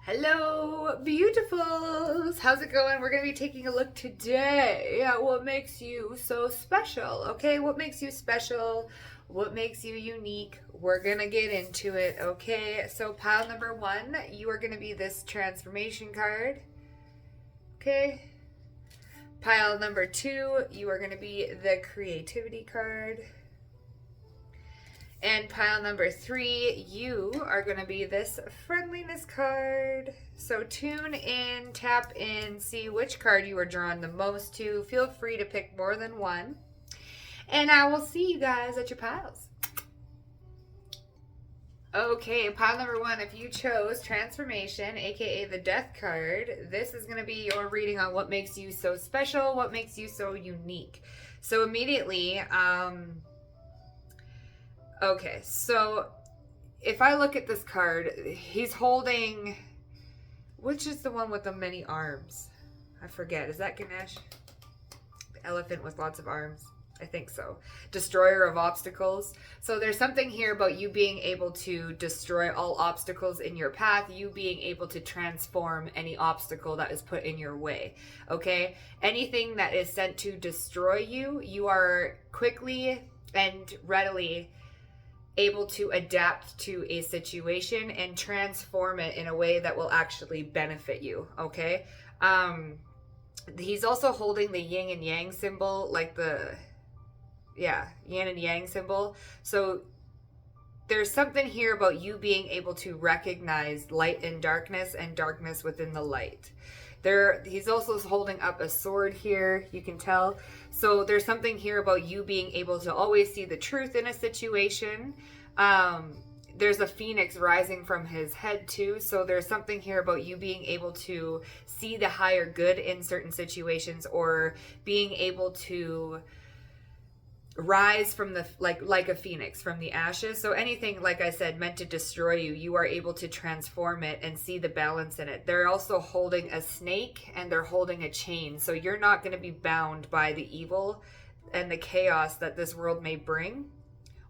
Hello, beautifuls! How's it going? We're going to be taking a look today at what makes you so special, okay? What makes you special? What makes you unique? We're going to get into it, okay? So pile number 1, you are going to be this transformation card, okay? Pile number 2, you are going to be the creativity card. And pile number 3, you are going to be this friendliness card. So tune in, tap in, see which card you are drawn the most to. Feel free to pick more than one. And I will see you guys at your piles. Okay, pile number 1, if you chose transformation, aka the death card, this is going to be your reading on what makes you so special, what makes you so unique. So immediately, okay, so if I look at this card, he's holding, which is the one with the many arms? I forget. Is that Ganesh? The elephant with lots of arms? I think so. Destroyer of obstacles. So there's something here about you being able to destroy all obstacles in your path, you being able to transform any obstacle that is put in your way. Okay? Anything that is sent to destroy you, you are quickly and readily able to adapt to a situation and transform it in a way that will actually benefit you, okay? He's also holding the yin and yang symbol, like the, yin and yang symbol. So there's something here about you being able to recognize light and darkness within the light. He's also holding up a sword here, you can tell. So there's something here about you being able to always see the truth in a situation. There's a phoenix rising from his head too. So there's something here about you being able to see the higher good in certain situations, or being able to rise from the like a phoenix from the ashes. So anything, like I said, meant to destroy you, you are able to transform it and see the balance in it. They're also holding a snake and they're holding a chain, so you're not going to be bound by the evil and the chaos that this world may bring,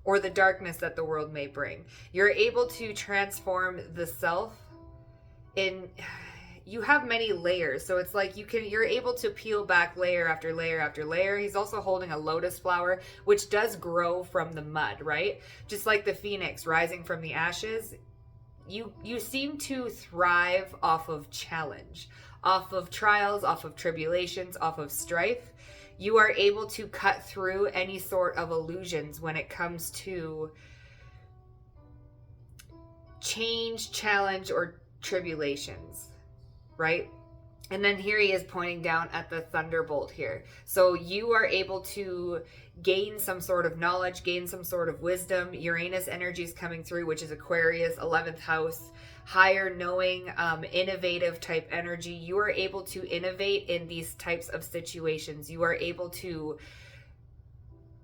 or the darkness that the world may bring. You're able to transform the self in, you have many layers, so it's like you're able to peel back layer after layer after layer. He's also holding a lotus flower, which does grow from the mud, right? Just like the phoenix rising from the ashes. You seem to thrive off of challenge, off of trials, off of tribulations, off of strife. You are able to cut through any sort of illusions when it comes to change, challenge, or tribulations. Right? And then here he is pointing down at the thunderbolt here. So you are able to gain some sort of knowledge, gain some sort of wisdom. Uranus energy is coming through, which is Aquarius, 11th house, higher knowing, innovative type energy. You are able to innovate in these types of situations. You are able to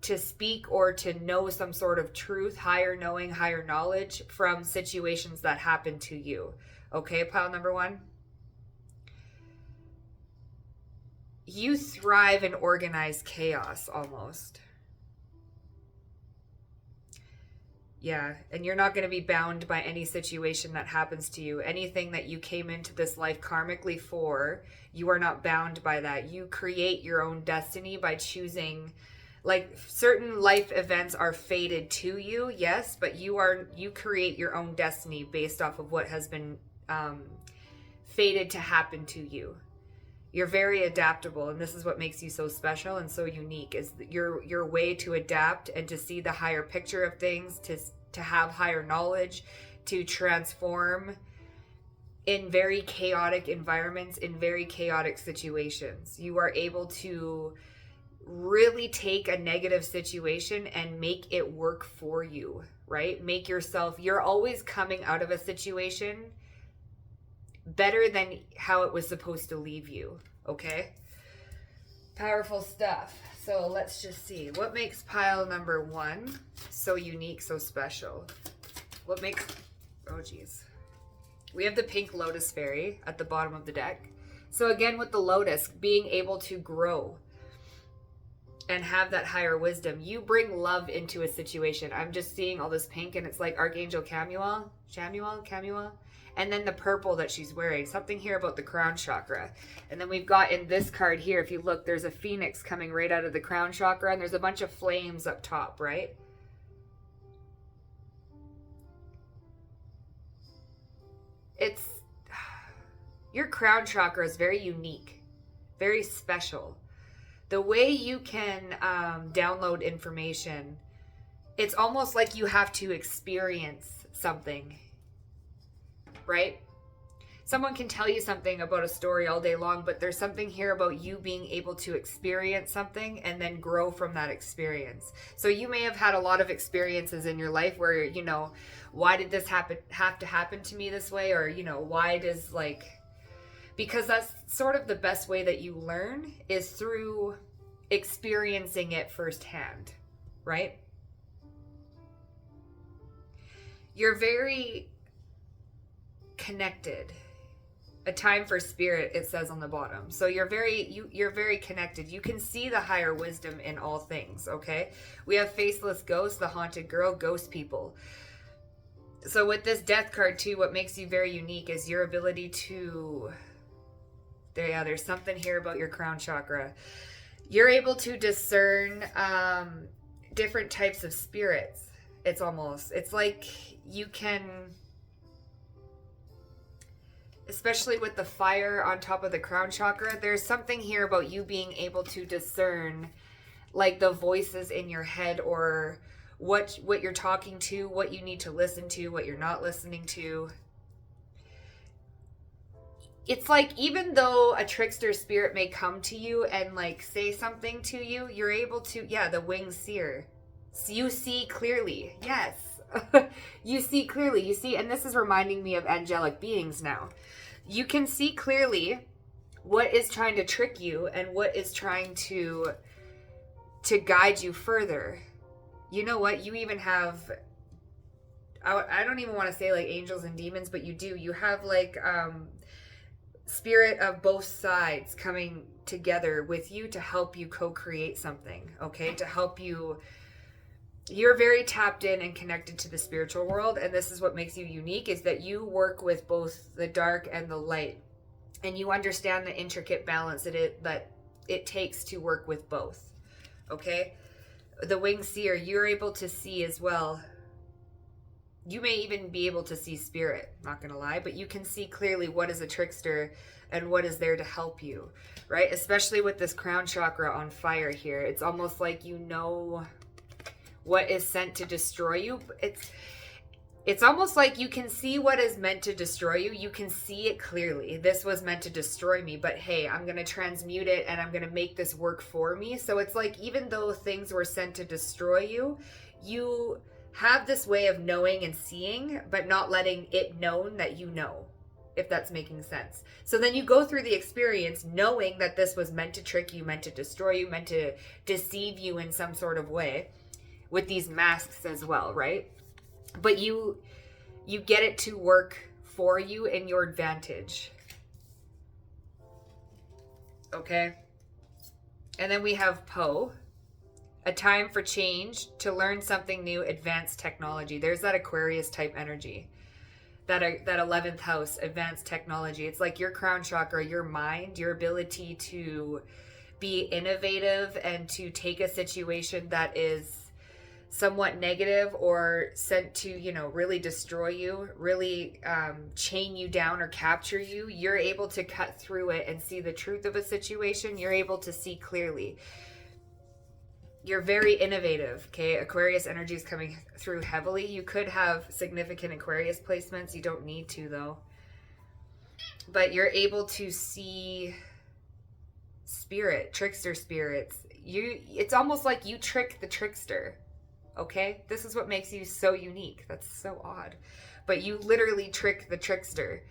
speak or to know some sort of truth, higher knowing, higher knowledge from situations that happen to you. Okay, pile number 1. You thrive in organized chaos almost. Yeah, and you're not going to be bound by any situation that happens to you. Anything that you came into this life karmically for, you are not bound by that. You create your own destiny by choosing, like, certain life events are fated to you, yes, but you create your own destiny based off of what has been fated to happen to you. You're very adaptable, and this is what makes you so special and so unique, is your way to adapt and to see the higher picture of things, to have higher knowledge, to transform in very chaotic environments, in very chaotic situations. You are able to really take a negative situation and make it work for you, right? You're always coming out of a situation better than how it was supposed to leave you, okay? Powerful stuff. So let's just see. What makes pile number 1 so unique, so special? What makes... Oh, geez. We have the pink lotus fairy at the bottom of the deck. So again, with the lotus, being able to grow and have that higher wisdom. You bring love into a situation. I'm just seeing all this pink, and it's like Archangel Chamuel, And then the purple that she's wearing, something here about the crown chakra. And then we've got in this card here, if you look, there's a phoenix coming right out of the crown chakra, and there's a bunch of flames up top, right? Your crown chakra is very unique, very special. The way you can download information, it's almost like you have to experience something, right? Someone can tell you something about a story all day long, but there's something here about you being able to experience something and then grow from that experience. So you may have had a lot of experiences in your life where, you know, why did this have to happen to me this way? Or, you know, why does because that's sort of the best way that you learn is through experiencing it firsthand, right? You're very connected. A time for spirit, it says on the bottom. So you're very connected. You can see the higher wisdom in all things, okay? We have faceless ghosts, the haunted girl, ghost people. So with this death card too, what makes you very unique is your ability to... there's something here about your crown chakra. You're able to discern different types of spirits. It's like you can, especially with the fire on top of the crown chakra, there's something here about you being able to discern like the voices in your head, or what you're talking to, what you need to listen to, what you're not listening to. It's like, even though a trickster spirit may come to you and like say something to you, you're able to, the winged seer. So you see clearly. Yes. You see clearly. You see, and this is reminding me of angelic beings now. You can see clearly what is trying to trick you and what is trying to guide you further. You know what? You even have, I don't even want to say like angels and demons, but you do. You have like, spirit of both sides coming together with you to help you co-create something, okay? To help you. You're very tapped in and connected to the spiritual world, and this is what makes you unique, is that you work with both the dark and the light, and you understand the intricate balance that it takes to work with both, okay? The winged seer, you're able to see as well. You may even be able to see spirit, not gonna lie, but you can see clearly what is a trickster and what is there to help you, right? Especially with this crown chakra on fire here. It's almost like you know what is sent to destroy you. It's almost like you can see what is meant to destroy you. You can see it clearly. This was meant to destroy me, but hey, I'm gonna transmute it and I'm gonna make this work for me. So it's like, even though things were sent to destroy you, you have this way of knowing and seeing, but not letting it known that you know, if that's making sense. So then you go through the experience knowing that this was meant to trick you, meant to destroy you, meant to deceive you in some sort of way, with these masks as well, right? But you get it to work for you in your advantage. Okay? And then we have Poe. A time for change, to learn something new, advanced technology. There's that Aquarius type energy. That 11th house, advanced technology. It's like your crown chakra, your mind, your ability to be innovative and to take a situation that is somewhat negative or sent to, really destroy you, really chain you down or capture you. You're able to cut through it and see the truth of a situation. You're able to see clearly. You're very innovative, okay? Aquarius energy is coming through heavily. You could have significant Aquarius placements. You don't need to, though. But you're able to see spirit, trickster spirits. It's almost like you trick the trickster, okay? This is what makes you so unique. That's so odd. But you literally trick the trickster.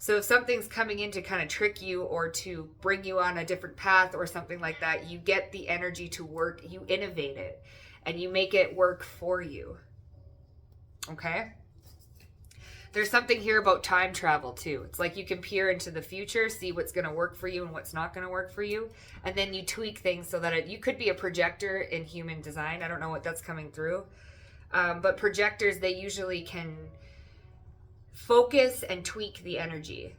So if something's coming in to kind of trick you or to bring you on a different path or something like that, you get the energy to work, you innovate it, and you make it work for you. Okay? There's something here about time travel too. It's like you can peer into the future, see what's going to work for you and what's not going to work for you, and then you tweak things so that you could be a projector in human design. I don't know what that's coming through. But projectors, they usually can focus and tweak the energy,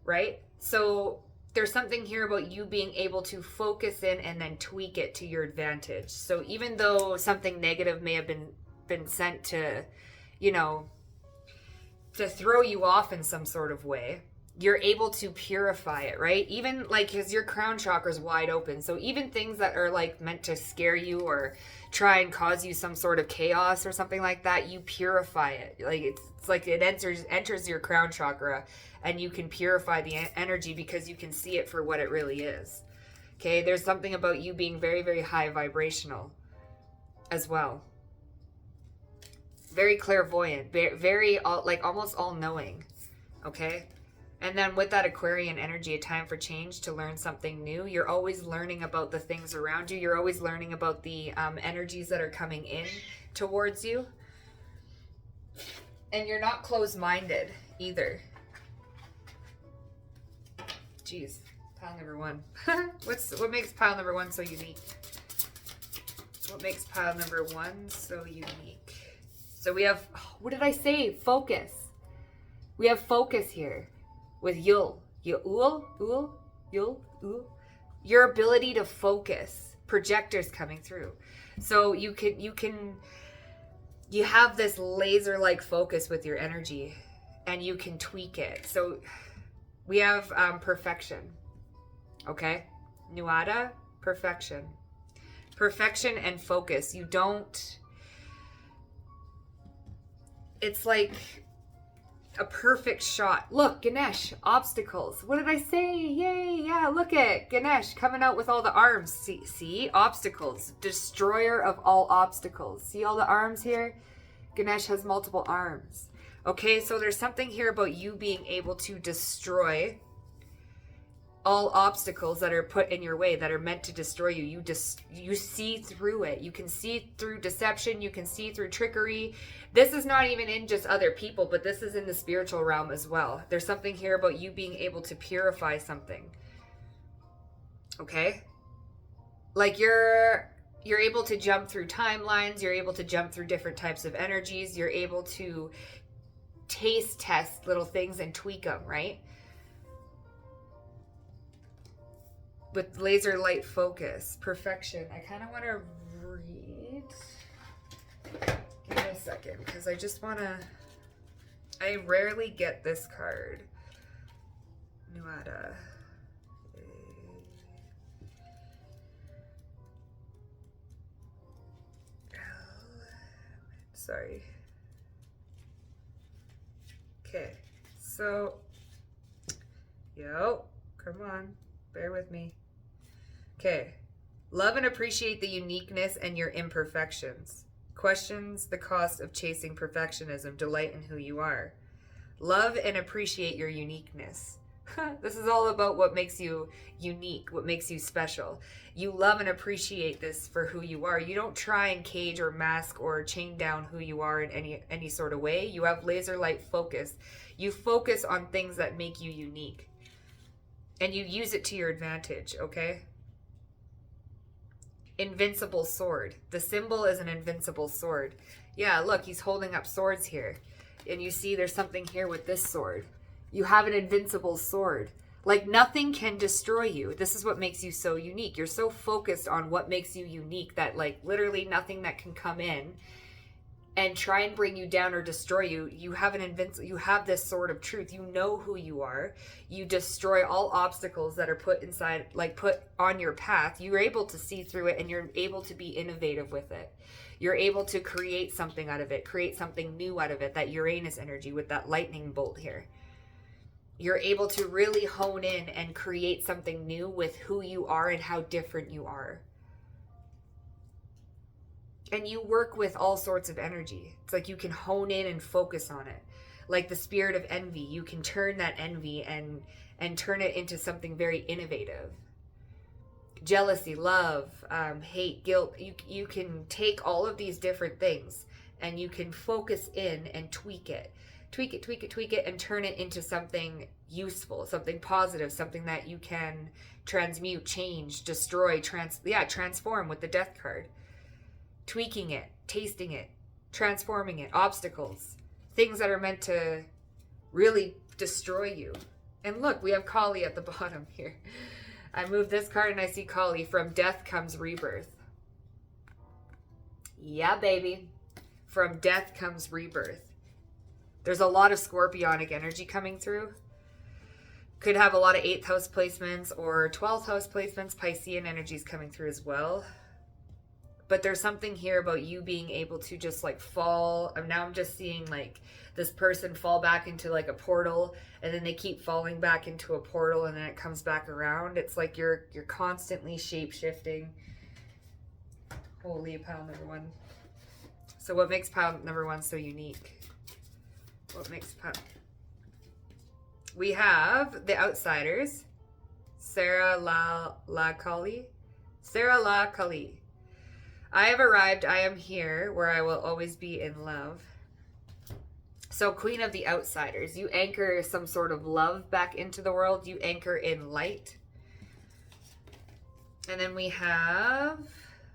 right? So there's something here about you being able to focus in and then tweak it to your advantage. So even though something negative may have been sent to, you know, to throw you off in some sort of way, you're able to purify it, right? Even like, because your crown chakra is wide open. So even things that are like meant to scare you or try and cause you some sort of chaos or something like that, you purify it. Like it's like it enters your crown chakra, and you can purify the energy because you can see it for what it really is. Okay, there's something about you being very, very high vibrational as well. Very clairvoyant, very like almost all-knowing. Okay. And then with that Aquarian energy, a time for change, to learn something new. You're always learning about the things around you. You're always learning about the energies that are coming in towards you. And you're not closed-minded either. Jeez, pile number one. What makes pile number one so unique? What makes pile number one so unique? So we have, what did I say? Focus. We have focus here. With Yul. Your ability to focus. Projectors coming through. So you have this laser-like focus with your energy, and you can tweak it. So we have perfection. Okay? Nuada, perfection. Perfection and focus. You don't... It's like a perfect shot. Look, Ganesh, obstacles. What did I say? Yay, yeah, look at Ganesh coming out with all the arms. See? Obstacles. Destroyer of all obstacles. See all the arms here? Ganesh has multiple arms. Okay, so there's something here about you being able to destroy all obstacles that are put in your way, that are meant to destroy you. You see through it. You can see through deception. You can see through trickery. This is not even in just other people, but this is in the spiritual realm as well. There's something here about you being able to purify something. Okay? Like you're able to jump through timelines. You're able to jump through different types of energies. You're able to taste test little things and tweak them, right? With laser light focus, perfection. I kind of want to read. Give me a second, because I just want to. I rarely get this card. Nuada. Sorry. Okay, so. Yo, come on, bear with me. Okay. Love and appreciate the uniqueness and your imperfections. Questions the cost of chasing perfectionism. Delight in who you are. Love and appreciate your uniqueness. This is all about what makes you unique, what makes you special. You love and appreciate this for who you are. You don't try and cage or mask or chain down who you are in any sort of way. You have laser light focus. You focus on things that make you unique. And you use it to your advantage, okay? Invincible sword. The symbol is an invincible sword. Yeah, look, he's holding up swords here. And you see there's something here with this sword. You have an invincible sword. Like nothing can destroy you. This is what makes you so unique. You're so focused on what makes you unique that like literally nothing that can come in and try and bring you down or destroy you. You have you have this sword of truth. You know who you are. You destroy all obstacles that are put inside, like put on your path. You're able to see through it, and you're able to be innovative with it. You're able to create something out of it, create something new out of it, that Uranus energy with that lightning bolt here. You're able to really hone in and create something new with who you are and how different you are. And you work with all sorts of energy. It's like you can hone in and focus on it. Like the spirit of envy, you can turn that envy and turn it into something very innovative. Jealousy, love, hate, guilt. You can take all of these different things and you can focus in and tweak it. Tweak it, and turn it into something useful, something positive, something that you can transmute, change, destroy, transform with the death card. Tweaking it, tasting it, transforming it, obstacles, things that are meant to really destroy you. And look, we have Kali at the bottom here. I move this card and I see Kali. From death comes rebirth. Yeah, baby. From death comes rebirth. There's a lot of scorpionic energy coming through. Could have a lot of 8th house placements or 12th house placements. Piscean energies coming through as well. But there's something here about you being able to just like fall. And now I'm just seeing like this person fall back into like a portal, and then they keep falling back into a portal, and then it comes back around. It's like you're constantly shape shifting. Holy, pile number 1. So what makes pile number 1 so unique? What makes pile? We have the outsiders. Sarah La Kali. Sarah La Kali. I have arrived. I am here where I will always be in love. So Queen of the Outsiders. You anchor some sort of love back into the world. You anchor in light. And then we have...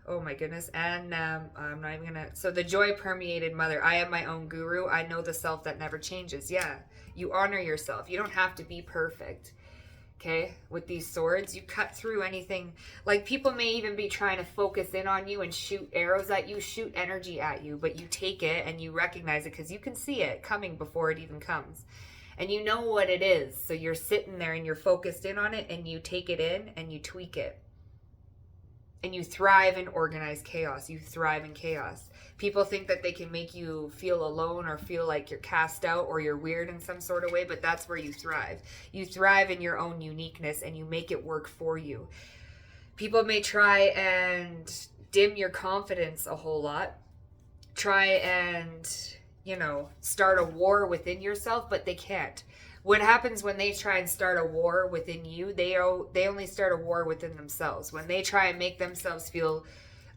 Oh my goodness. And I'm not even gonna... So the joy permeated mother. I am my own guru. I know the self that never changes. Yeah. You honor yourself. You don't have to be perfect. Okay? With these swords, you cut through anything. Like people may even be trying to focus in on you and shoot arrows at you, shoot energy at you, but you take it and you recognize it because you can see it coming before it even comes. And you know what it is. So you're sitting there and you're focused in on it and you take it in and you tweak it. And you thrive in organized chaos. You thrive in chaos. People think that they can make you feel alone or feel like you're cast out or you're weird in some sort of way, but that's where you thrive. You thrive in your own uniqueness and you make it work for you. People may try and dim your confidence a whole lot. Try and, start a war within yourself, but they can't. What happens when they try and start a war within you, they only start a war within themselves. When they try and make themselves feel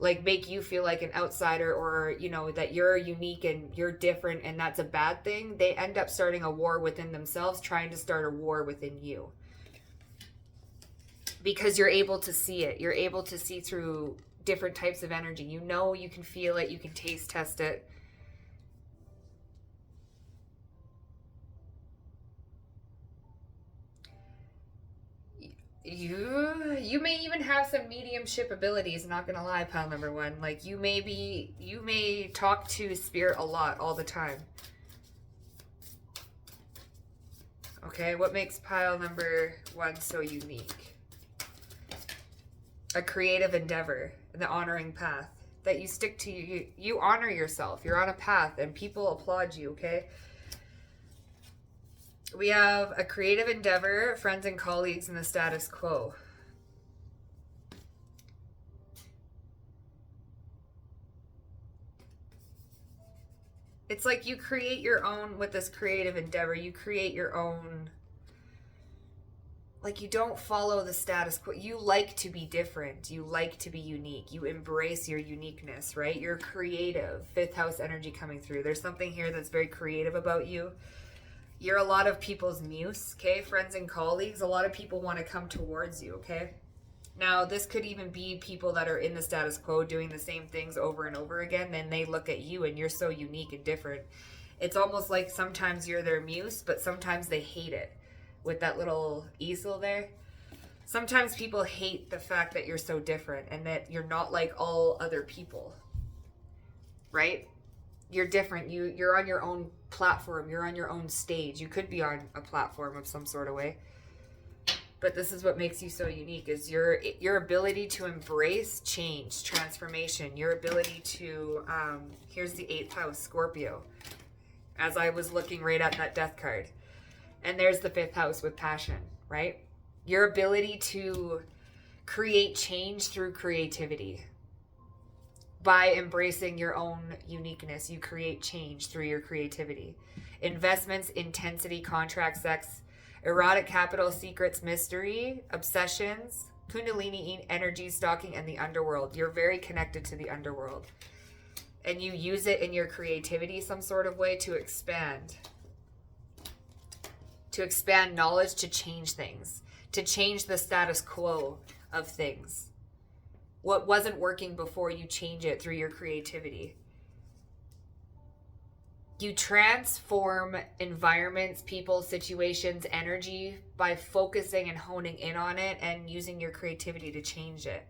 like, make you feel like an outsider or, that you're unique and you're different and that's a bad thing, they end up starting a war within themselves, trying to start a war within you. Because you're able to see it. You're able to see through different types of energy. You can feel it, you can taste test it. You may even have some mediumship abilities, not gonna lie, pile number 1. Like you may talk to spirit a lot all the time. Okay, what makes pile number 1 so unique? A creative endeavor, the honoring path that you stick to. You honor yourself. You're on a path and people applaud you, okay? We have a creative endeavor, friends and colleagues in the status quo. It's like you create your own, with this creative endeavor, you create your own, like you don't follow the status quo. You like to be different. You like to be unique. You embrace your uniqueness, right? You're creative. 5th house energy coming through. There's something here that's very creative about you. You're a lot of people's muse, okay? Friends and colleagues, a lot of people want to come towards you, okay? Now, this could even be people that are in the status quo doing the same things over and over again, and they look at you and you're so unique and different. It's almost like sometimes you're their muse, but sometimes they hate it. With that little easel there. Sometimes people hate the fact that you're so different and that you're not like all other people, right? You're different. You're on your own platform. You're on your own stage. You could be on a platform of some sort of way. But this is what makes you so unique, is your ability to embrace change, transformation, your ability to, here's the 8th house, Scorpio, as I was looking right at that death card. And there's the 5th house with passion, right? Your ability to create change through creativity. By embracing your own uniqueness, you create change through your creativity. Investments, intensity, contract, sex, erotic capital, secrets, mystery, obsessions, kundalini energy, stalking, and the underworld. You're very connected to the underworld. And you use it in your creativity some sort of way to expand. To expand knowledge, to change things. To change the status quo of things. What wasn't working before, you change it through your creativity. You transform environments, people, situations, energy by focusing and honing in on it and using your creativity to change it.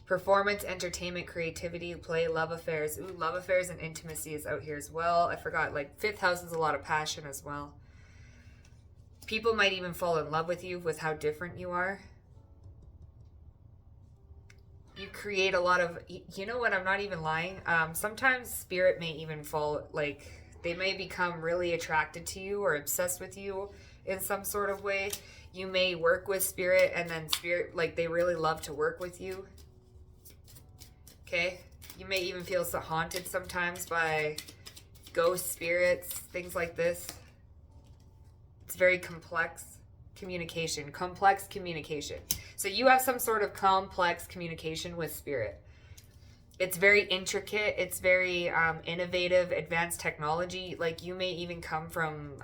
Performance, entertainment, creativity, play, love affairs. Ooh, love affairs and intimacy is out here as well. I forgot, like, fifth house is a lot of passion as well. People might even fall in love with you with how different you are. You create a lot of, you know what, I'm not even lying. Sometimes spirit may even fall, like, they may become really attracted to you or obsessed with you in some sort of way. You may work with spirit and then spirit, like, they really love to work with you. Okay? You may even feel so haunted sometimes by ghost spirits, things like this. It's very complex communication. Complex communication. So you have some sort of complex communication with spirit. It's very intricate. It's very innovative, advanced technology. Like, you may even come from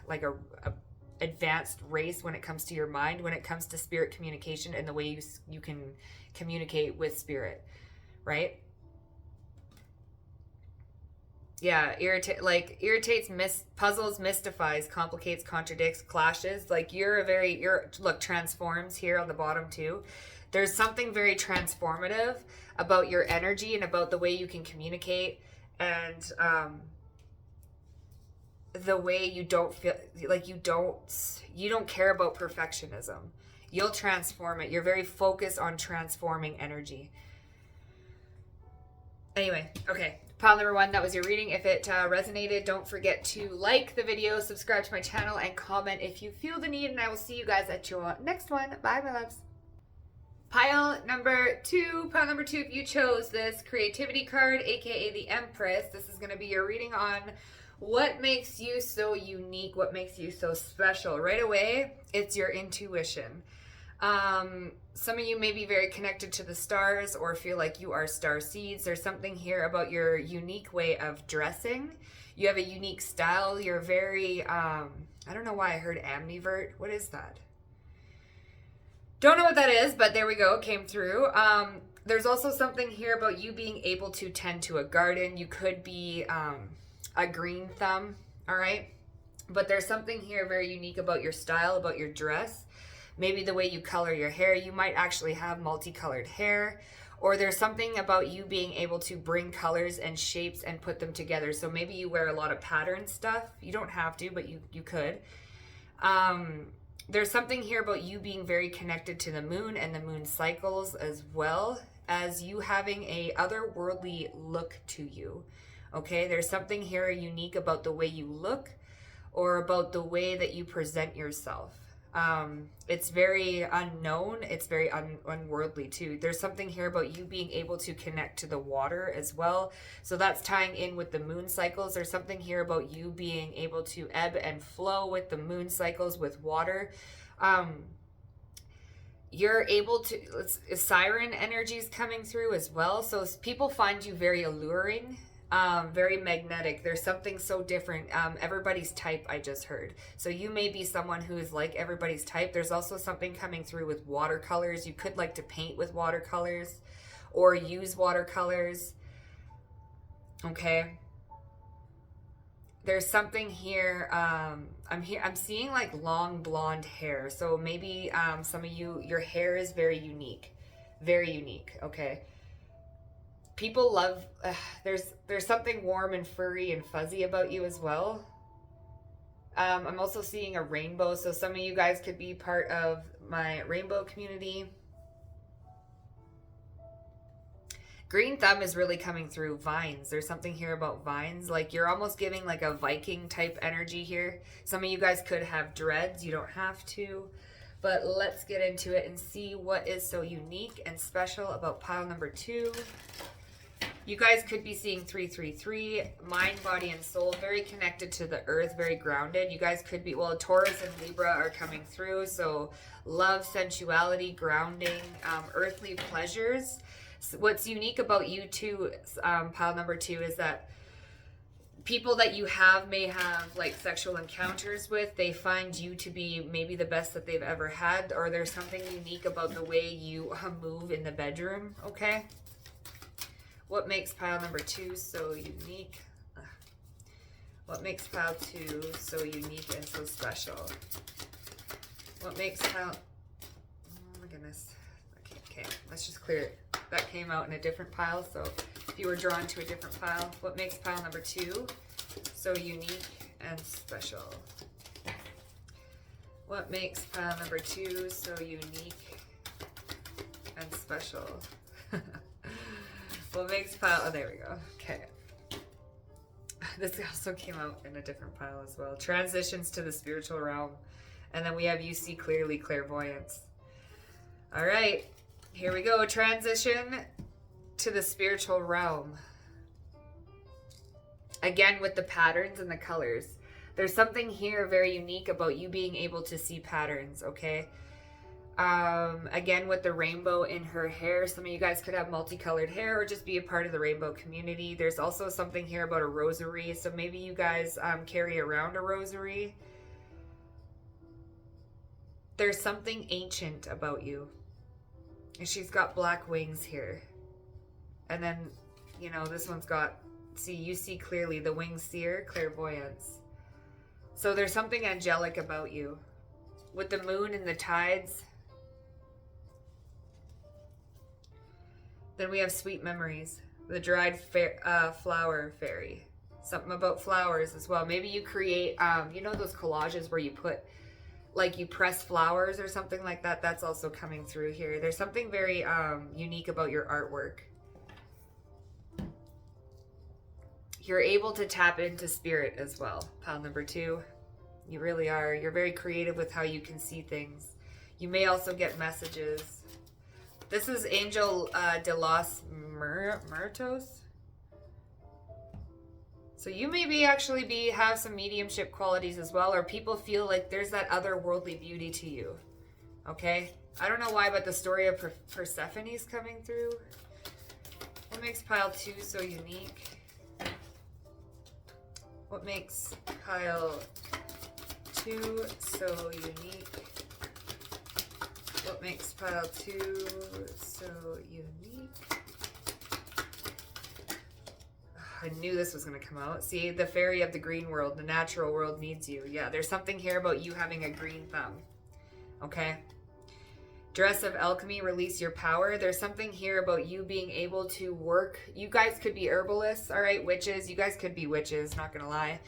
like a advanced race when it comes to your mind, when it comes to spirit communication and the way you can communicate with spirit, right? Yeah, irritates, puzzles, mystifies, complicates, contradicts, clashes. Like, look, transforms here on the bottom too. There's something very transformative about your energy and about the way you can communicate, and the way you don't feel like you don't care about perfectionism. You'll transform it. You're very focused on transforming energy. Anyway, okay. Pile number 1, that was your reading. If it resonated, don't forget to like the video, subscribe to my channel, and comment if you feel the need, and I will see you guys at your next one. Bye, my loves. Pile number 2, if you chose this creativity card, aka the Empress, this is going to be your reading on what makes you so unique, what makes you so special. Right away, it's your intuition. Some of you may be very connected to the stars or feel like you are star seeds. There's something here about your unique way of dressing. You have a unique style. You're very, I don't know why I heard ambivert. What is that? Don't know what that is, but there we go. Came through. There's also something here about you being able to tend to a garden. You could be a green thumb, all right? But there's something here very unique about your style, about your dress. Maybe the way you color your hair. You might actually have multicolored hair. Or there's something about you being able to bring colors and shapes and put them together. So maybe you wear a lot of pattern stuff. You don't have to, but you could. There's something here about you being very connected to the moon and the moon cycles, as well as you having a otherworldly look to you. Okay, there's something here unique about the way you look or about the way that you present yourself. It's very unknown. It's very unworldly too. There's something here about you being able to connect to the water as well. So that's tying in with the moon cycles. There's something here about you being able to ebb and flow with the moon cycles with water. You're able to, siren energies coming through as well. So people find you very alluring. Very magnetic. There's something so different. Everybody's type, I just heard. So you may be someone who is like everybody's type. There's also something coming through with watercolors. You could like to paint with watercolors or use watercolors. Okay. There's something here. I'm seeing like long blonde hair. So maybe some of you, your hair is very unique. Very unique. Okay. People love, there's something warm and furry and fuzzy about you as well. I'm also seeing a rainbow. So some of you guys could be part of my rainbow community. Green thumb is really coming through. Vines. There's something here about vines. Like, you're almost giving like a Viking type energy here. Some of you guys could have dreads. You don't have to. But let's get into it and see what is so unique and special about pile number 2. You guys could be seeing 333, mind, body, and soul, very connected to the earth, very grounded. You guys could be, well, Taurus and Libra are coming through, so love, sensuality, grounding, earthly pleasures. So what's unique about you too, pile number 2, is that people that you may have like sexual encounters with, they find you to be maybe the best that they've ever had, or there's something unique about the way you move in the bedroom, okay? What makes pile number 2 so unique? What makes pile 2 so unique and so special? What makes pile... Oh my goodness. Okay, let's just clear it. That came out in a different pile, so if you were drawn to a different pile, what makes pile number 2 so unique and special? What makes pile number 2 so unique and special? What makes pile... Oh, there we go. Okay. This also came out in a different pile as well. Transitions to the spiritual realm. And then we have you see clearly, clairvoyance. All right. Here we go. Transition to the spiritual realm. Again, with the patterns and the colors. There's something here very unique about you being able to see patterns, okay? Again, with the rainbow in her hair, some of you guys could have multicolored hair or just be a part of the rainbow community. There's also something here about a rosary, so maybe you guys carry around a rosary. There's something ancient about you. And she's got black wings here. And then, you know, this one's got, see, you see clearly, the wings seer, clairvoyance. So there's something angelic about you. With the moon and the tides. Then we have sweet memories. The dried flower fairy. Something about flowers as well. Maybe you create, you know those collages where you put, like you press flowers or something like that? That's also coming through here. There's something very unique about your artwork. You're able to tap into spirit as well. Pile number 2. You really are. You're very creative with how you can see things. You may also get messages. This is Angel de los Muertos. So you maybe actually have some mediumship qualities as well, or people feel like there's that otherworldly beauty to you. Okay? I don't know why, but the story of Persephone is coming through. What makes pile 2 so unique? What makes pile 2 so unique? What makes pile 2 so unique? I knew this was going to come out. See, the fairy of the green world, the natural world needs you. Yeah, there's something here about you having a green thumb. Okay? Dress of alchemy, release your power. There's something here about you being able to work. You guys could be herbalists, all right? Witches. You guys could be witches, not going to lie.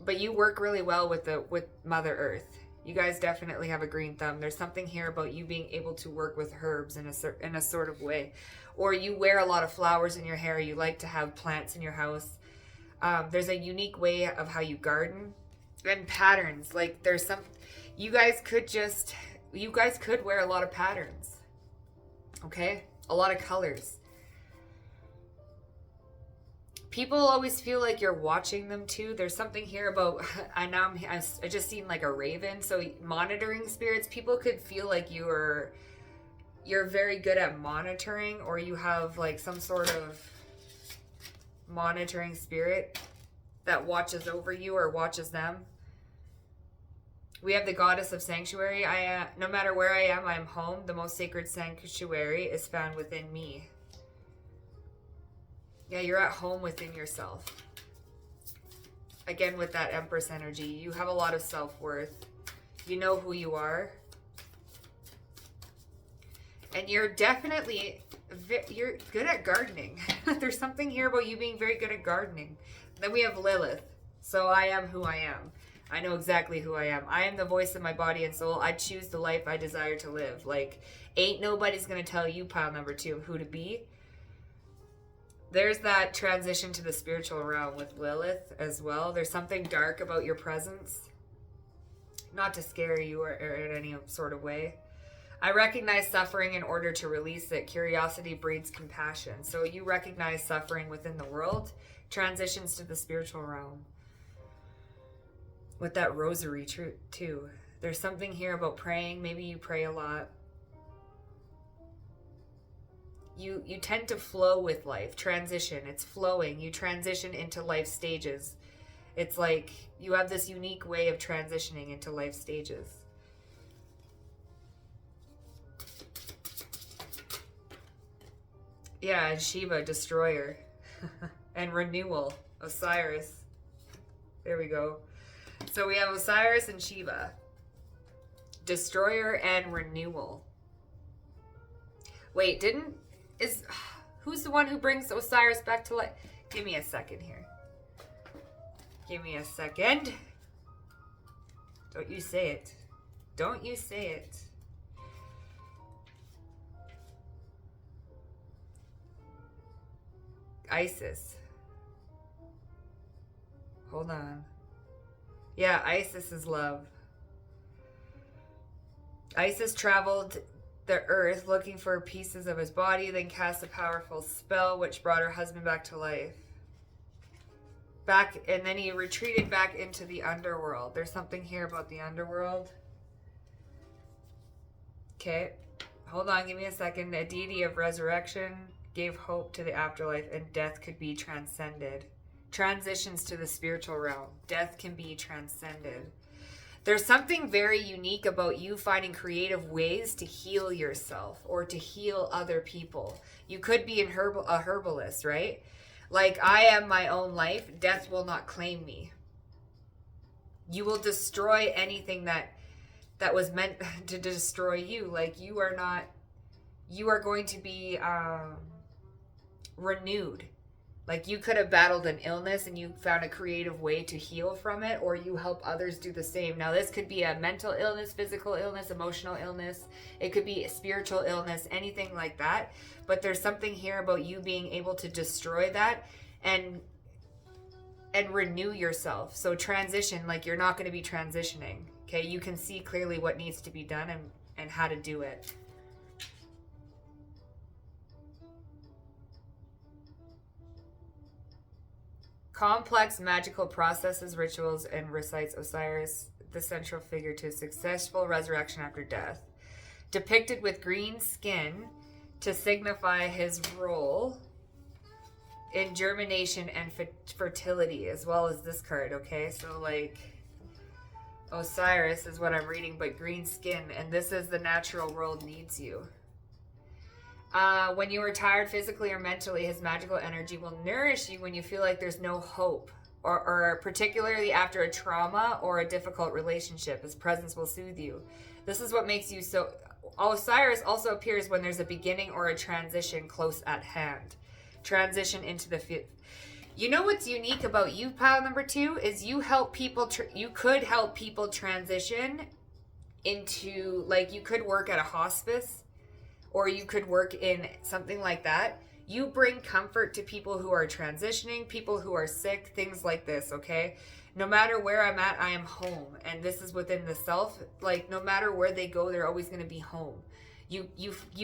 But you work really well with Mother Earth. You guys definitely have a green thumb. There's something here about you being able to work with herbs in a sort of way. Or you wear a lot of flowers in your hair. You like to have plants in your house. There's a unique way of how you garden. And patterns. Like there's some... You guys could wear a lot of patterns. Okay? A lot of colors. People always feel like you're watching them too. There's something here about, I just seen like a raven. So monitoring spirits, people could feel like you're very good at monitoring, or you have like some sort of monitoring spirit that watches over you or watches them. We have the goddess of sanctuary. No matter where I am home. The most sacred sanctuary is found within me. Yeah, you're at home within yourself. Again, with that Empress energy, you have a lot of self-worth. You know who you are. And you're definitely, you're good at gardening. There's something here about you being very good at gardening. Then we have Lilith. So I am who I am. I know exactly who I am. I am the voice of my body and soul. I choose the life I desire to live. Like, ain't nobody's going to tell you, pile number 2, who to be. There's that transition to the spiritual realm with Lilith as well. There's something dark about your presence. Not to scare you or in any sort of way. I recognize suffering in order to release it. Curiosity breeds compassion. So you recognize suffering within the world. Transitions to the spiritual realm. With that rosary too. There's something here about praying. Maybe you pray a lot. You tend to flow with life. Transition. It's flowing. You transition into life stages. It's like you have this unique way of transitioning into life stages. Yeah, and Shiva, destroyer. And renewal, Osiris. There we go. So we have Osiris and Shiva. Destroyer and renewal. Wait, who's the one who brings Osiris back to life? Give me a second here. Give me a second. Don't you say it. Don't you say it. Isis. Hold on. Yeah, Isis is love. Isis traveled the earth looking for pieces of his body, then cast a powerful spell which brought her husband back to life. And then he retreated back into the underworld. There's something here about the underworld. Okay, hold on, give me a second. A deity of resurrection gave hope to the afterlife, and death could be transcended. Transitions to the spiritual realm. Death can be transcended. There's something very unique about you finding creative ways to heal yourself or to heal other people. You could be a herbalist, right? Like, I am my own life. Death will not claim me. You will destroy anything that was meant to destroy you. Like, you are going to be renewed. Like, you could have battled an illness and you found a creative way to heal from it, or you help others do the same. Now, this could be a mental illness, physical illness, emotional illness. It could be a spiritual illness, anything like that. But there's something here about you being able to destroy that and renew yourself. So transition, like, you're not going to be transitioning. Okay, you can see clearly what needs to be done and how to do it. Complex magical processes, rituals, and recites Osiris, the central figure to a successful resurrection after death. Depicted with green skin to signify his role in germination and fertility, as well as this card, okay? So, like, Osiris is what I'm reading, but green skin, and this is the natural world needs you. When you are tired physically or mentally, his magical energy will nourish you when you feel like there's no hope, or particularly after a trauma or a difficult relationship. His presence will soothe you. This is what makes you so... Osiris also appears when there's a beginning or a transition close at hand. Transition into the... You know what's unique about you, pile number 2, is you help people... you could help people transition into... Like, you could work at a hospice, or you could work in something like that. You bring comfort to people who are transitioning, people who are sick, things like this, okay? No matter where I'm at, I am home. And this is within the self. Like, no matter where they go, they're always going to be home. You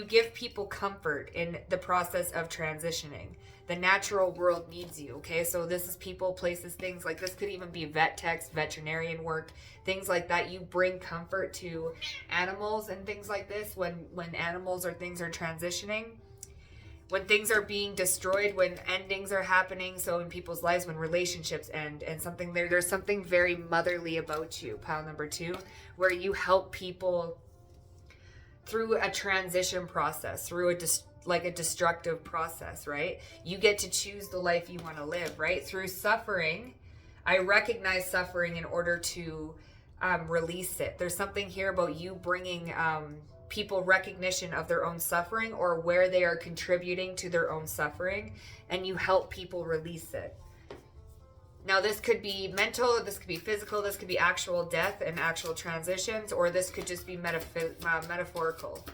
give people comfort in the process of transitioning. The natural world needs you, okay? So this is people, places, things like this. Could even be vet techs, veterinarian work, things like that. You bring comfort to animals and things like this when animals or things are transitioning, when things are being destroyed, when endings are happening. So in people's lives, when relationships end and something there's something very motherly about you, pile number 2, where you help people through a transition process, through a destructive process, right? You get to choose the life you want to live, right? Through suffering, I recognize suffering in order to release it. There's something here about you bringing people recognition of their own suffering, or where they are contributing to their own suffering, and you help people release it. Now, this could be mental, this could be physical, this could be actual death and actual transitions, or this could just be metaphorical.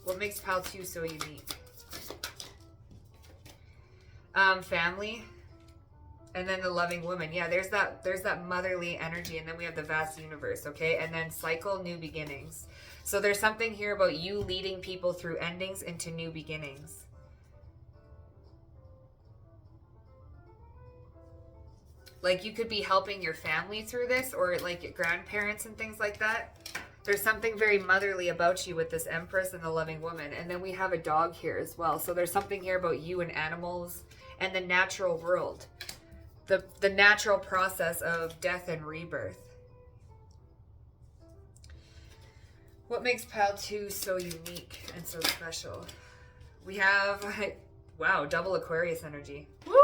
What makes pile 2 so unique? Family, and then the loving woman. Yeah, there's that motherly energy, and then we have the vast universe, okay? And then cycle, new beginnings. So there's something here about you leading people through endings into new beginnings. Like, you could be helping your family through this, or like your grandparents and things like that. There's something very motherly about you with this Empress and the loving woman. And then we have a dog here as well. So there's something here about you and animals and the natural world. The natural process of death and rebirth. What makes pile 2 so unique and so special? We have, wow, double Aquarius energy. Woo!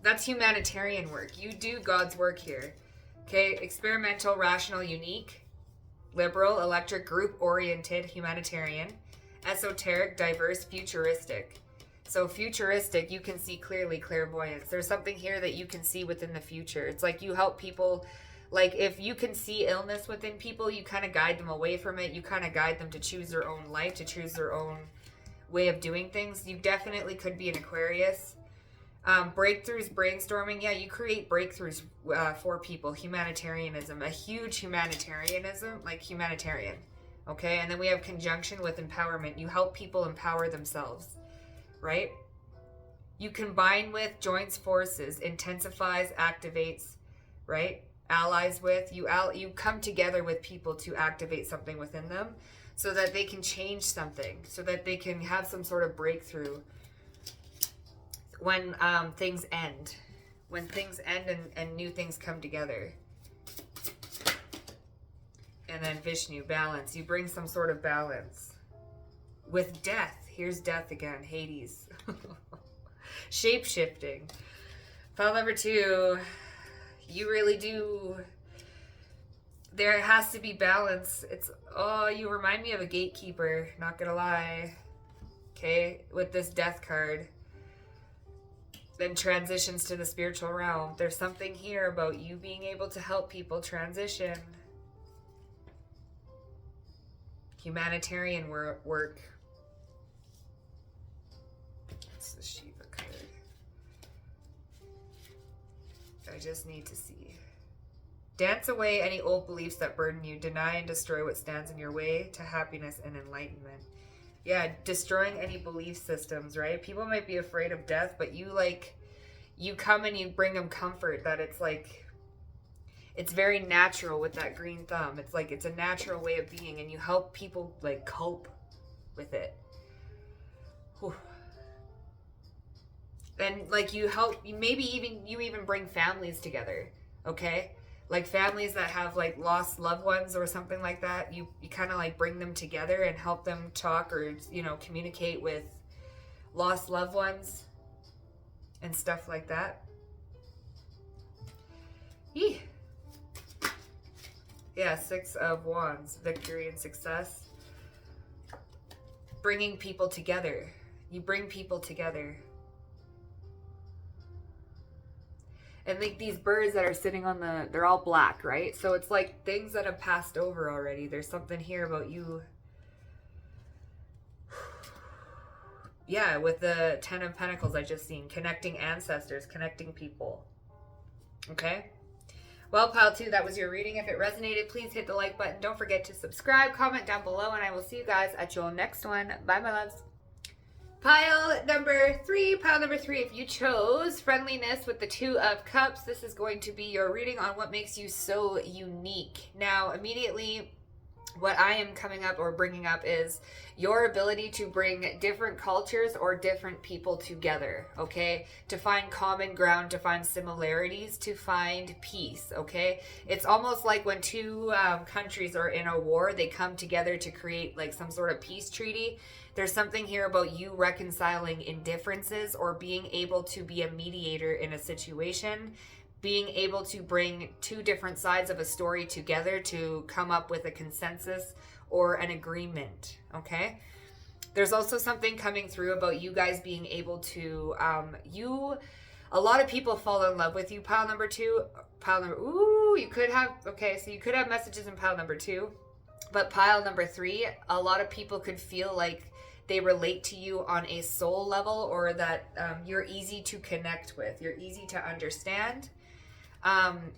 That's humanitarian work. You do God's work here. Okay, experimental, rational, unique, liberal, electric, group-oriented, humanitarian, esoteric, diverse, futuristic. So futuristic, you can see clearly, clairvoyance. There's something here that you can see within the future. It's like you help people, like if you can see illness within people, you kind of guide them away from it. You kind of guide them to choose their own life, to choose their own way of doing things. You definitely could be an Aquarius. Breakthroughs, brainstorming. Yeah, you create breakthroughs for people. Humanitarianism, a huge humanitarianism, like humanitarian. Okay, and then we have conjunction with empowerment. You help people empower themselves, right? You combine with, joins forces, intensifies, activates, right? Allies with, you come together with people to activate something within them so that they can change something, so that they can have some sort of breakthrough. When things end. When things end and new things come together. And then Vishnu, balance. You bring some sort of balance. With death. Here's death again. Hades. Shape-shifting. Pile number 2. You really do. There has to be balance. It's, oh, you remind me of a gatekeeper. Not gonna lie. Okay, with this death card. Then transitions to the spiritual realm. There's something here about you being able to help people transition. Humanitarian work. It's the Shiva card. I just need to see. Dance away any old beliefs that burden you. Deny and destroy what stands in your way to happiness and enlightenment. Yeah, destroying any belief systems, right? People might be afraid of death, but you come and you bring them comfort that it's like, it's very natural with that green thumb. It's like, it's a natural way of being, and you help people like cope with it. Whew. And like you help, you even bring families together, okay? Like families that have like lost loved ones or something like that, you kind of like bring them together and help them talk or, communicate with lost loved ones and stuff like that. Yee. Yeah, 6 of Wands, victory and success. Bringing people together. You bring people together. And like these birds that are sitting on they're all black, right? So it's like things that have passed over already. There's something here about you. Yeah, with the 10 of Pentacles I just seen. Connecting ancestors, connecting people. Okay? Well, pile 2, that was your reading. If it resonated, please hit the like button. Don't forget to subscribe, comment down below, and I will see you guys at your next one. Bye, my loves. Pile number 3, if you chose friendliness with the 2 of Cups, this is going to be your reading on what makes you so unique. Now, immediately, what I am coming up or bringing up is your ability to bring different cultures or different people together, okay? To find common ground, to find similarities, to find peace, okay? It's almost like when 2 countries are in a war, they come together to create like some sort of peace treaty. There's something here about you reconciling indifferences or being able to be a mediator in a situation, being able to bring 2 different sides of a story together to come up with a consensus or an agreement, okay? There's also something coming through about you guys being able to, a lot of people fall in love with you, pile number 2. You could have messages in pile number 2, but pile number 3, a lot of people could feel like they relate to you on a soul level, or that you're easy to connect with. You're easy to understand.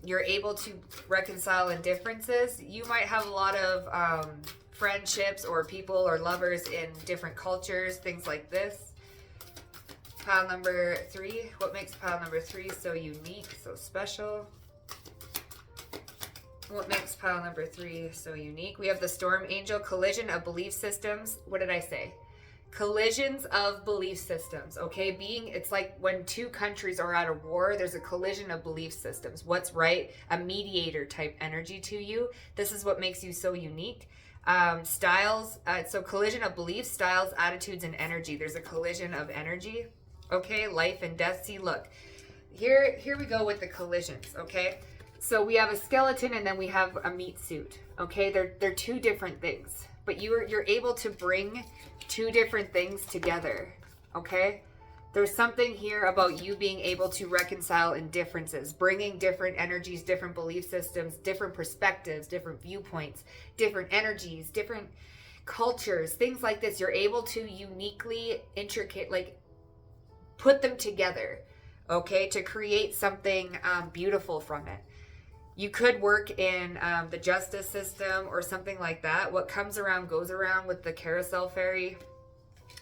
You're able to reconcile indifferences. You might have a lot of friendships or people or lovers in different cultures, things like this. Pile number 3. What makes pile number 3 so unique, so special? What makes pile number 3 so unique? We have the Storm Angel, collision of belief systems. What did I say? Collisions of belief systems, okay? It's like when 2 countries are at a war, there's a collision of belief systems. What's right? A mediator type energy to you. This is what makes you so unique. Styles, so collision of beliefs, styles, attitudes, and energy. There's a collision of energy, okay? Life and death. See, look, here we go with the collisions, okay? So we have a skeleton and then we have a meat suit, okay? They're two different things, but you're able to bring two different things together, okay? There's something here about you being able to reconcile indifferences, bringing different energies, different belief systems, different perspectives, different viewpoints, different energies, different cultures, things like this. You're able to uniquely intricate, like put them together, okay, to create something beautiful from it. You could work in the justice system or something like that. What comes around goes around with the carousel fairy,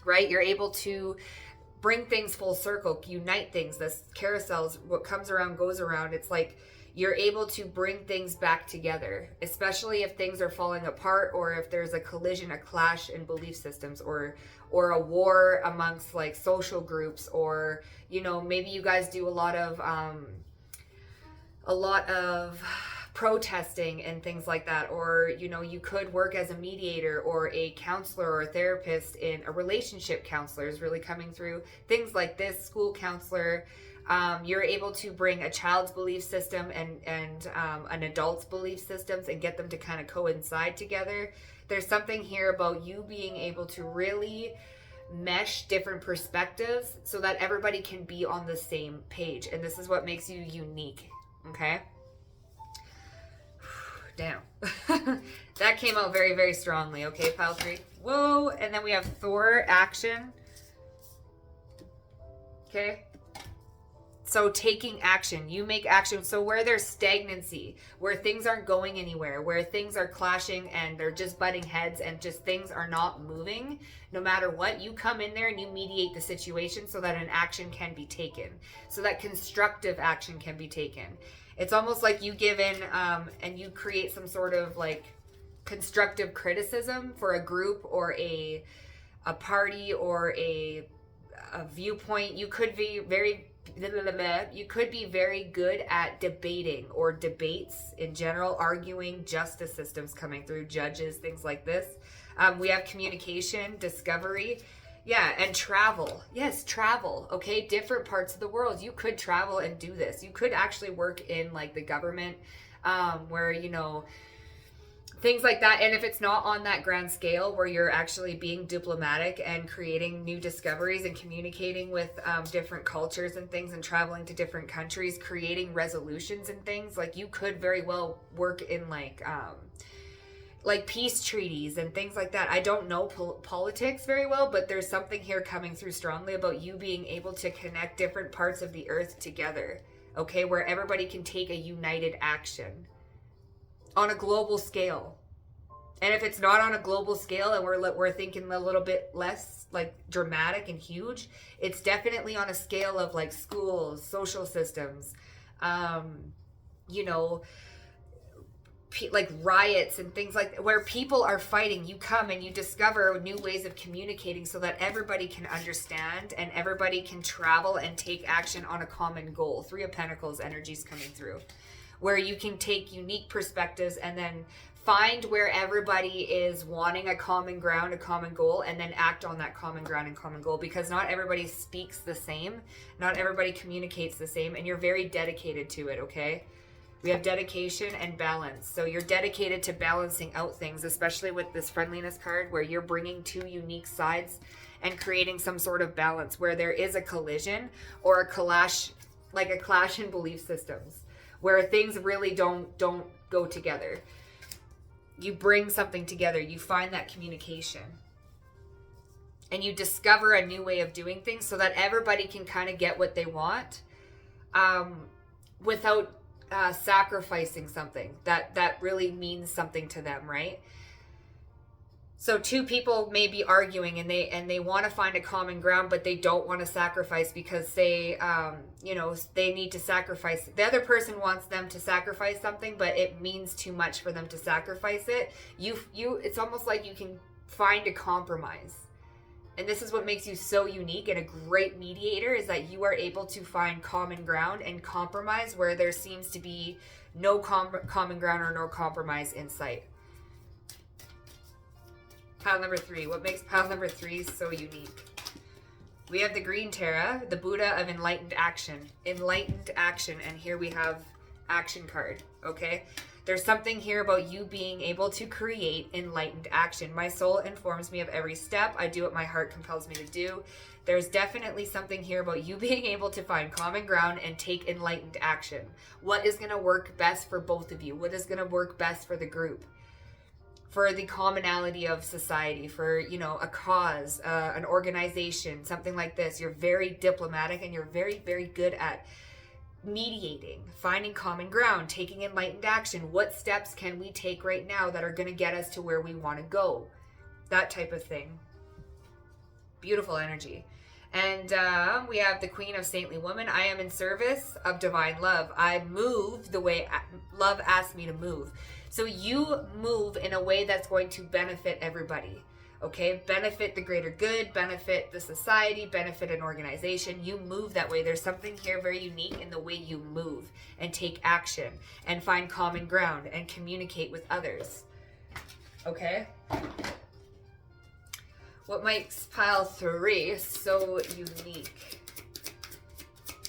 right? You're able to bring things full circle, unite things. This carousels, what comes around goes around. It's like you're able to bring things back together, especially if things are falling apart or if there's a collision, a clash in belief systems, or a war amongst like social groups, or, you know, maybe you guys do a lot of protesting and things like that, or, you know, you could work as a mediator or a counselor or a therapist. In a relationship counselor is really coming through, things like this, school counselor. You're able to bring a child's belief system and an adult's belief systems and get them to kind of coincide together. There's something here about you being able to really mesh different perspectives so that everybody can be on the same page, and this is what makes you unique. Okay. Damn. That came out very, very strongly. Okay, pile 3. Whoa. And then we have Thor action. Okay. So taking action. You make action. So where there's stagnancy, where things aren't going anywhere, where things are clashing and they're just butting heads and just things are not moving, no matter what, you come in there and you mediate the situation so that an action can be taken, so that constructive action can be taken. It's almost like you give in and you create some sort of like constructive criticism for a group or a party or a viewpoint. You could be very good at debating or debates in general, arguing, justice systems coming through, judges, things like this. We have communication, discovery. Yeah, and travel. Yes, travel. Okay, different parts of the world. You could travel and do this. You could actually work in like the government, where, you know, things like that. And if it's not on that grand scale where you're actually being diplomatic and creating new discoveries and communicating with different cultures and things and traveling to different countries, creating resolutions and things, like you could very well work in like peace treaties and things like that. I don't know politics very well, but there's something here coming through strongly about you being able to connect different parts of the earth together, okay, where everybody can take a united action on a global scale. And if it's not on a global scale and we're thinking a little bit less like dramatic and huge, it's definitely on a scale of like schools, social systems, you know, like riots and things like that, where people are fighting. You come and you discover new ways of communicating so that everybody can understand and everybody can travel and take action on a common goal. 3 of Pentacles energies coming through, where you can take unique perspectives and then find where everybody is wanting a common ground, a common goal, and then act on that common ground and common goal, because not everybody speaks the same, not everybody communicates the same, and you're very dedicated to it, okay? We have dedication and balance. So you're dedicated to balancing out things, especially with this friendliness card, where you're bringing 2 unique sides and creating some sort of balance where there is a collision or a clash, like a clash in belief systems, where things really don't go together. You bring something together, you find that communication, and you discover a new way of doing things so that everybody can kind of get what they want, without sacrificing something that really means something to them, right? So 2 people may be arguing and they want to find a common ground, but they don't want to sacrifice because they they need to sacrifice. The other person wants them to sacrifice something, but it means too much for them to sacrifice it. It's almost like you can find a compromise. And this is what makes you so unique and a great mediator, is that you are able to find common ground and compromise where there seems to be no common ground or no compromise in sight. Pile number 3. What makes pile number 3 so unique? We have the green Tara, the Buddha of enlightened action. Enlightened action. And here we have action card. Okay? There's something here about you being able to create enlightened action. My soul informs me of every step. I do what my heart compels me to do. There's definitely something here about you being able to find common ground and take enlightened action. What is going to work best for both of you? What is going to work best for the group? For the commonality of society, for, you know, a cause, an organization, something like this. You're very diplomatic and you're very, very good at mediating, finding common ground, taking enlightened action. What steps can we take right now that are going to get us to where we want to go? That type of thing. Beautiful energy. And we have the Queen of Saintly Woman. I am in service of divine love. I move the way love asks me to move. So you move in a way that's going to benefit everybody. Okay? Benefit the greater good, benefit the society, benefit an organization. You move that way. There's something here very unique in the way you move and take action and find common ground and communicate with others. Okay? What makes pile 3 so unique?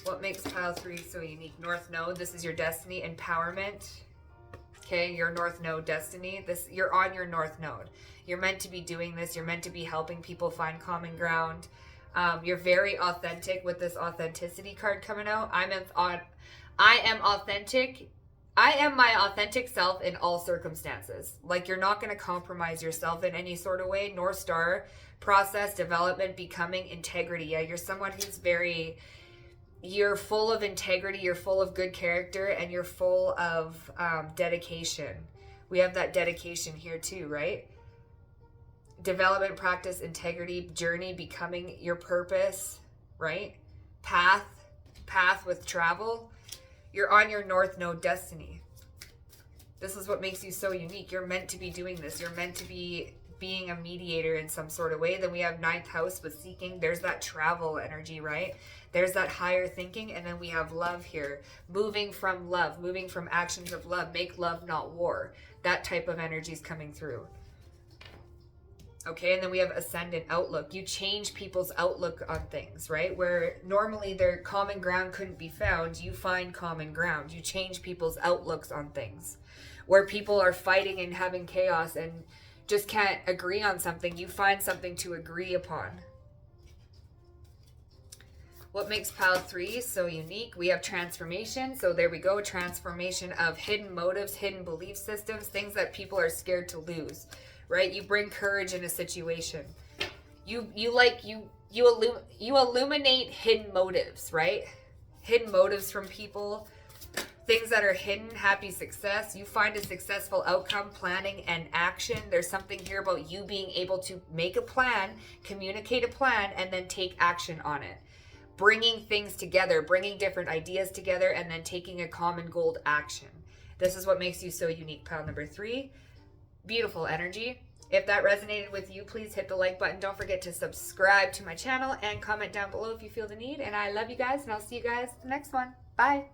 What makes pile 3 so unique? North Node, this is your destiny, empowerment. Okay, your North Node destiny. You're on your North Node. You're meant to be doing this. You're meant to be helping people find common ground. You're very authentic with this authenticity card coming out. I am authentic. I am my authentic self in all circumstances. Like, you're not going to compromise yourself in any sort of way. North Star, process, development, becoming, integrity. Yeah, you're someone who's you're full of integrity, you're full of good character, and you're full of dedication. We have that dedication here too, right? Development, practice, integrity, journey, becoming, your purpose, right? Path with travel. You're on your North Node destiny. This is what makes you so unique. You're meant to be doing this. You're meant to be being a mediator in some sort of way. Then we have 9th house with seeking. There's that travel energy, right? There's that higher thinking. And then we have love here. Moving from love, moving from actions of love. Make love, not war. That type of energy is coming through. Okay, and then we have ascendant outlook. You change people's outlook on things, right? Where normally their common ground couldn't be found, you find common ground. You change people's outlooks on things. Where people are fighting and having chaos and just can't agree on something, you find something to agree upon. What makes pile 3 so unique? We have transformation. So there we go. Transformation of hidden motives, hidden belief systems, things that people are scared to lose, right? You bring courage in a situation. You illuminate hidden motives, right? Hidden motives from people. Things that are hidden, happy success. You find a successful outcome, planning, and action. There's something here about you being able to make a plan, communicate a plan, and then take action on it. Bringing things together, bringing different ideas together, and then taking a common goal action. This is what makes you so unique, pile number 3. Beautiful energy. If that resonated with you, please hit the like button. Don't forget to subscribe to my channel and comment down below if you feel the need. And I love you guys, and I'll see you guys in the next one. Bye.